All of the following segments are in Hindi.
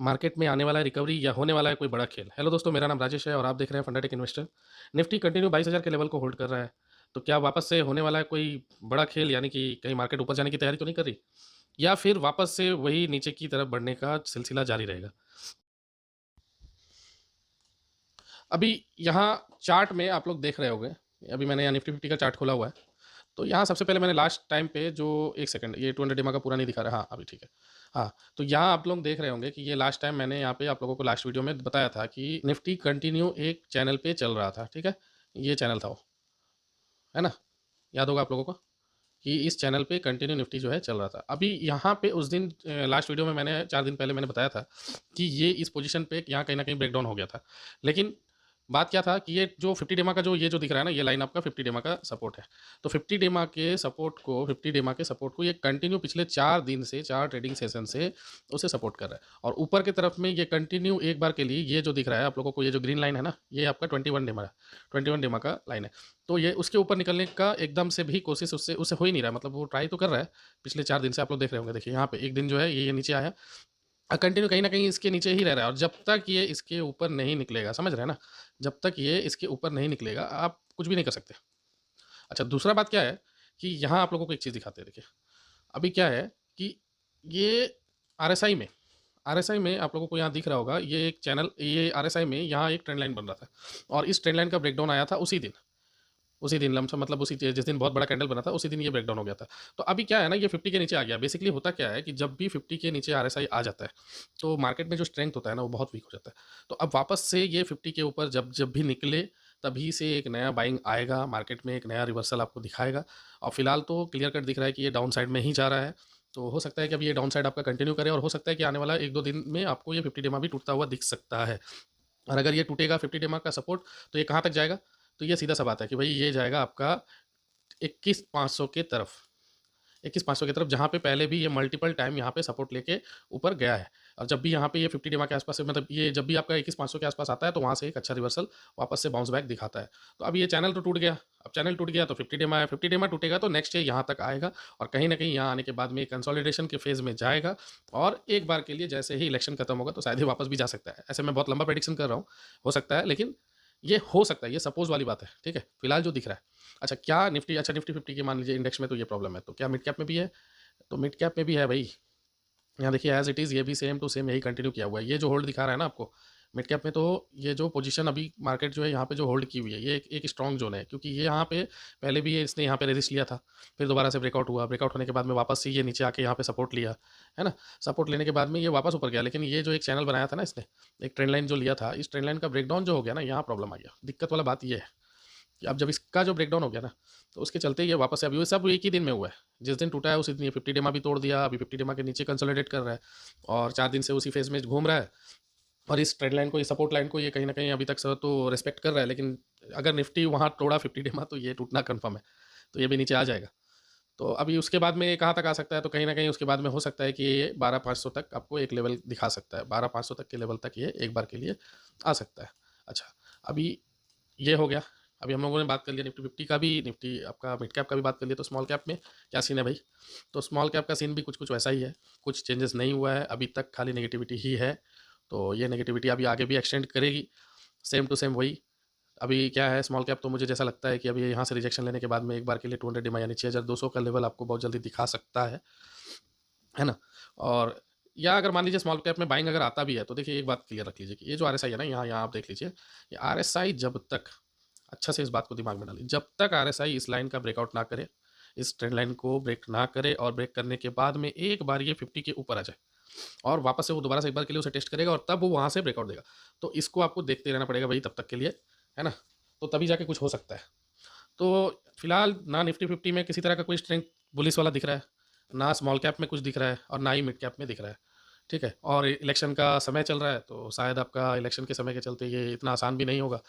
मार्केट में आने वाला है रिकवरी या होने वाला है कोई बड़ा खेल। हेलो दोस्तों, मेरा नाम राजेश है और आप देख रहे हैं फंडाटेक इन्वेस्टर। निफ्टी कंटिन्यू 22,000 के लेवल को होल्ड कर रहा है। तो क्या वापस से होने वाला है कोई बड़ा खेल, यानी कि कहीं मार्केट ऊपर जाने की तैयारी तो नहीं कर रही? या फिर वापस से वही नीचे की तरफ बढ़ने का सिलसिला जारी रहेगा? अभी यहाँ चार्ट में आप लोग देख रहे होंगे, अभी मैंने यहाँ निफ्टी 50 का चार्ट खोला हुआ है। तो यहाँ सबसे पहले मैंने लास्ट टाइम पे जो, एक सेकंड, ये 200 डेमा का पूरा नहीं दिखा रहा, हाँ अभी ठीक है। हाँ, तो यहाँ आप लोग देख रहे होंगे कि ये लास्ट टाइम मैंने यहाँ पे आप लोगों को लास्ट वीडियो में बताया था कि निफ्टी कंटिन्यू एक चैनल पे चल रहा था, ठीक है। ये चैनल था वो, है ना, याद होगा आप लोगों को कि इस चैनल पे कंटिन्यू निफ्टी जो है चल रहा था। अभी यहाँ पे उस दिन लास्ट वीडियो में मैंने 4 दिन पहले मैंने बताया था कि ये इस पोजीशन पे यहाँ कहीं ना कहीं ब्रेकडाउन हो गया था। लेकिन बात क्या था कि ये जो 50 डेमा का जो ये जो दिख रहा है ना, ये लाइन आपका 50 डेमा का सपोर्ट है। तो 50 डेमा के सपोर्ट को ये कंटिन्यू पिछले 4 दिन से, 4 ट्रेडिंग सेशन से उसे सपोर्ट कर रहा है। और ऊपर की तरफ में ये कंटिन्यू एक बार के लिए ये जो दिख रहा है आप लोगों को, ये जो ग्रीन लाइन है ना, ये आपका 21 डेमा है, 21 डेमा का लाइन है। तो ये उसके ऊपर निकलने का एकदम से भी कोशिश उससे उससे हो ही नहीं रहा, मतलब वो ट्राई तो कर रहा है। पिछले 4 दिन से आप लोग देख रहे होंगे, देखिए यहाँ पे एक दिन जो है ये नीचे आया, कंटिन्यू कहीं ना कहीं इसके नीचे ही रह रहा है। और जब तक ये इसके ऊपर नहीं निकलेगा, समझ रहे हैं ना, जब तक ये इसके ऊपर नहीं निकलेगा आप कुछ भी नहीं कर सकते। अच्छा, दूसरा बात क्या है कि यहाँ आप लोगों को एक चीज़ दिखाते हैं, देखिए अभी क्या है कि ये आरएसआई में, आप लोगों को यहाँ दिख रहा होगा, ये एक चैनल, ये आरएसआई में यहाँ एक ट्रेंड लाइन बन रहा था और इस ट्रेंड लाइन का ब्रेकडाउन आया था उसी दिन लमसम, मतलब उसी जिस दिन बहुत बड़ा कैंडल बना था उसी दिन ये ब्रेकडाउन हो गया था। तो अभी क्या है ना, ये 50 के नीचे आ गया। बेसिकली होता क्या है कि जब भी 50 के नीचे आरएसआई आ जाता है तो मार्केट में जो स्ट्रेंथ होता है ना वो बहुत वीक हो जाता है। तो अब वापस से ये 50 के ऊपर जब जब भी निकले तभी से एक नया बाइंग आएगा मार्केट में, एक नया रिवर्सल आपको दिखाएगा। और फिलहाल तो क्लियर कट दिख रहा है कि ये डाउन साइड में ही जा रहा है। तो हो सकता है कि अभी ये डाउन साइड आपका कंटिन्यू करे और हो सकता है कि आने वाला 1-2 दिन में आपको ये 50 डेमा भी टूटता हुआ दिख सकता है। और अगर ये टूटेगा 50 डेमा का सपोर्ट, तो ये कहाँ तक जाएगा? तो ये सीधा सा बात है कि भाई ये जाएगा आपका 21,500 के तरफ, 21,500 की तरफ, जहाँ पे पहले भी ये मल्टीपल टाइम यहाँ पे सपोर्ट लेके ऊपर गया है। और जब भी यहाँ पे ये 50 डेमा के आसपास, मतलब ये जब भी आपका 21,500 के आसपास आता है तो वहाँ से एक अच्छा रिवर्सल वापस से बाउंस बैक दिखाता है। तो अब ये चैनल तो टूट गया, अब चैनल टूट गया तो 50 डेमा है, 50 डेमा टूटेगा तो नेक्स्ट ये यहाँ तक आएगा और कहीं ना कहीं यहाँ आने के बाद में कंसोलिडेशन के फेज़ में जाएगा। और एक बार के लिए जैसे ही इलेक्शन खत्म होगा तो शायद ही वापस भी जा सकता है। ऐसे मैं बहुत लंबा प्रेडिक्शन कर रहा हूँ, हो सकता है, लेकिन ये हो सकता है, ये सपोज वाली बात है, ठीक है, फिलहाल जो दिख रहा है। अच्छा, क्या निफ्टी, अच्छा निफ्टी 50 के मान लीजिए इंडेक्स में तो ये प्रॉब्लम है, तो क्या मिड कैप में भी है? तो मिड कैप में भी है भाई। यहाँ देखिए एज इट इज़ ये भी सेम टू सेम यही कंटिन्यू किया हुआ है। ये जो होल्ड दिखा रहा है ना आपको मिड कैप में, तो ये जो पोजीशन अभी मार्केट जो है यहाँ पे जो होल्ड की हुई है, ये एक स्ट्रॉन्ग जोन है, क्योंकि ये यहाँ पे पहले भी ये इसने यहाँ पे रेजिस्ट लिया था, फिर दोबारा से ब्रेकआउट हुआ, ब्रेकआउट होने के बाद में वापस से ये नीचे आके यहाँ पे सपोर्ट लिया, है ना। सपोर्ट लेने के बाद में ये वापस ऊपर गया, लेकिन ये जो एक चैनल बनाया था ना इसने, एक ट्रेंड लाइन जो लिया था, इस ट्रेंड लाइन का ब्रेकडाउन जो हो गया ना, यहाँ प्रॉब्लम आ गया। दिक्कत वाला बात ये है कि अब जब इसका जो ब्रेकडाउन हो गया ना, तो उसके चलते ये वापस से, अभी वो सब एक ही दिन में हुआ है, जिस दिन टूटा है उसी दिन ये 50 डेमा भी तोड़ दिया, अभी 50 डेमा के नीचे कंसोलिडेट कर रहा है और 4 दिन से उसी फेज में घूम रहा है। और इस ट्रेंड लाइन को, इस सपोर्ट लाइन को ये कहीं ना कहीं अभी तक तो रिस्पेक्ट कर रहा है, लेकिन अगर निफ्टी वहाँ तोड़ा 50 डेमा तो ये टूटना कन्फर्म है, तो ये भी नीचे आ जाएगा। तो अभी उसके बाद में कहाँ तक आ सकता है, तो कहीं ना कहीं उसके बाद में हो सकता है कि ये 12,500 तक आपको एक लेवल दिखा सकता है, 12,500 तक के लेवल तक ये एक बार के लिए आ सकता है। अच्छा, अभी ये हो गया। अभी हम लोगों ने बात कर लिया निफ्टी 50 का भी, निफ्टी आपका मिड कैप का भी बात कर लिया। तो स्मॉल कैप में क्या सीन है भाई? तो स्मॉल कैप का सीन भी कुछ कुछ वैसा ही है, कुछ चेंजेस नहीं हुआ है अभी तक, खाली नेगेटिविटी ही है। तो ये नेगेटिविटी अभी आगे भी एक्सटेंड करेगी, सेम टू सेम वही। अभी क्या है, स्मॉल कैप तो मुझे जैसा लगता है कि अभी यहाँ से रिजेक्शन लेने के बाद में एक बार के लिए 200 डिमा यानी 6,200 का लेवल आपको बहुत जल्दी दिखा सकता है ना। और या अगर मान लीजिए स्मॉल कैप में बाइंग अगर आता भी है, तो देखिए एक बात क्लियर रख लीजिए कि ये जो आरएसआई है ना, यहाँ यहाँ आप देख लीजिए, ये आरएसआई जब तक, अच्छा से इस बात को दिमाग में डालिए, जब तक आरएसआई इस लाइन का ब्रेकआउट ना करे, इस ट्रेंड लाइन को ब्रेक ना करे और ब्रेक करने के बाद में एक बार ये 50 के ऊपर आ जाए और वापस से वो दोबारा से एक बार के लिए उसे टेस्ट करेगा और तब वो वहाँ से ब्रेकआउट देगा, तो इसको आपको देखते रहना पड़ेगा भाई तब तक के लिए, है ना। तो तभी जाके कुछ हो सकता है। तो फिलहाल ना निफ्टी 50 में किसी तरह का कोई स्ट्रेंथ बुलिस वाला दिख रहा है, ना स्मॉल कैप में कुछ दिख रहा है और ना ही मिड कैप में दिख रहा है, ठीक है। और इलेक्शन का समय चल रहा है, तो शायद आपका इलेक्शन के समय के चलते ये इतना आसान भी नहीं होगा।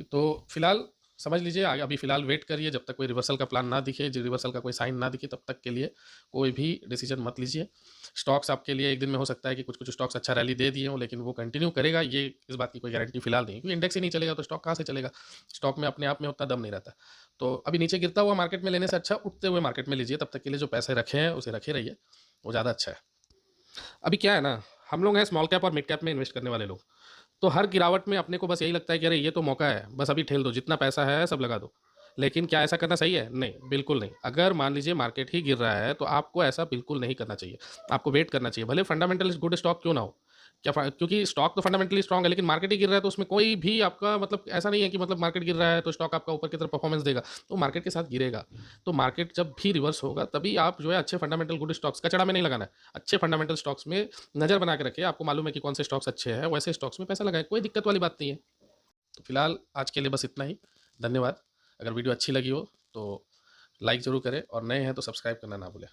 तो फिलहाल समझ लीजिए, अभी फिलहाल वेट करिए जब तक कोई रिवर्सल का प्लान ना दिखे, जो रिवर्सल का कोई साइन ना दिखे, तब तक के लिए कोई भी डिसीजन मत लीजिए। स्टॉक्स आपके लिए एक दिन में हो सकता है कि कुछ कुछ स्टॉक्स अच्छा रैली दे दिए हों, लेकिन वो कंटिन्यू करेगा ये, इस बात की कोई गारंटी फिलहाल नहीं है, क्योंकि इंडेक्स ही नहीं चलेगा तो स्टॉक कहाँ से चलेगा। स्टॉक में अपने आप में उतना दम नहीं रहता। तो अभी नीचे गिरता हुआ मार्केट में लेने से अच्छा उठते हुए मार्केट में लीजिए, तब तक के लिए जो पैसे रखे हैं उसे रखे रहिए, वो ज़्यादा अच्छा है। अभी क्या है ना, हम लोग हैं स्मॉल कैप और मिड कैप में इन्वेस्ट करने वाले लोग। तो हर गिरावट में अपने को बस यही लगता है कि अरे ये तो मौका है, बस अभी ठेल दो, जितना पैसा है सब लगा दो। लेकिन क्या ऐसा करना सही है? नहीं, बिल्कुल नहीं। अगर मान लीजिए मार्केट ही गिर रहा है, तो आपको ऐसा बिल्कुल नहीं करना चाहिए। आपको वेट करना चाहिए, भले फंडामेंटल गुड स्टॉक क्यों ना हो। क्योंकि स्टॉक तो फंडामेंटली स्ट्रांग है, लेकिन मार्केट ही गिर रहा है, तो उसमें कोई भी आपका मतलब ऐसा नहीं है कि मतलब मार्केट गिर रहा है, तो स्टॉक आपका ऊपर की तरफ परफॉर्मेंस देगा। तो मार्केट के साथ गिरेगा। तो मार्केट जब भी रिवर्स होगा, तभी आप जो है अच्छे फंडामेंटल गुड स्टॉक्स कचड़ा में नहीं लगाना है। अच्छे फंडामेंटल स्टॉक्स में नज़र बना के रखिए, आपको मालूम है कि कौन से स्टॉक्स अच्छे हैं, वैसे स्टॉक्स में पैसा लगाएँ, कोई दिक्कत वाली बात नहीं है। तो फिलहाल आज के लिए बस इतना ही। धन्यवाद। अगर वीडियो अच्छी लगी हो तो लाइक ज़रूर करें और नए हैं तो सब्सक्राइब करना ना भूलें।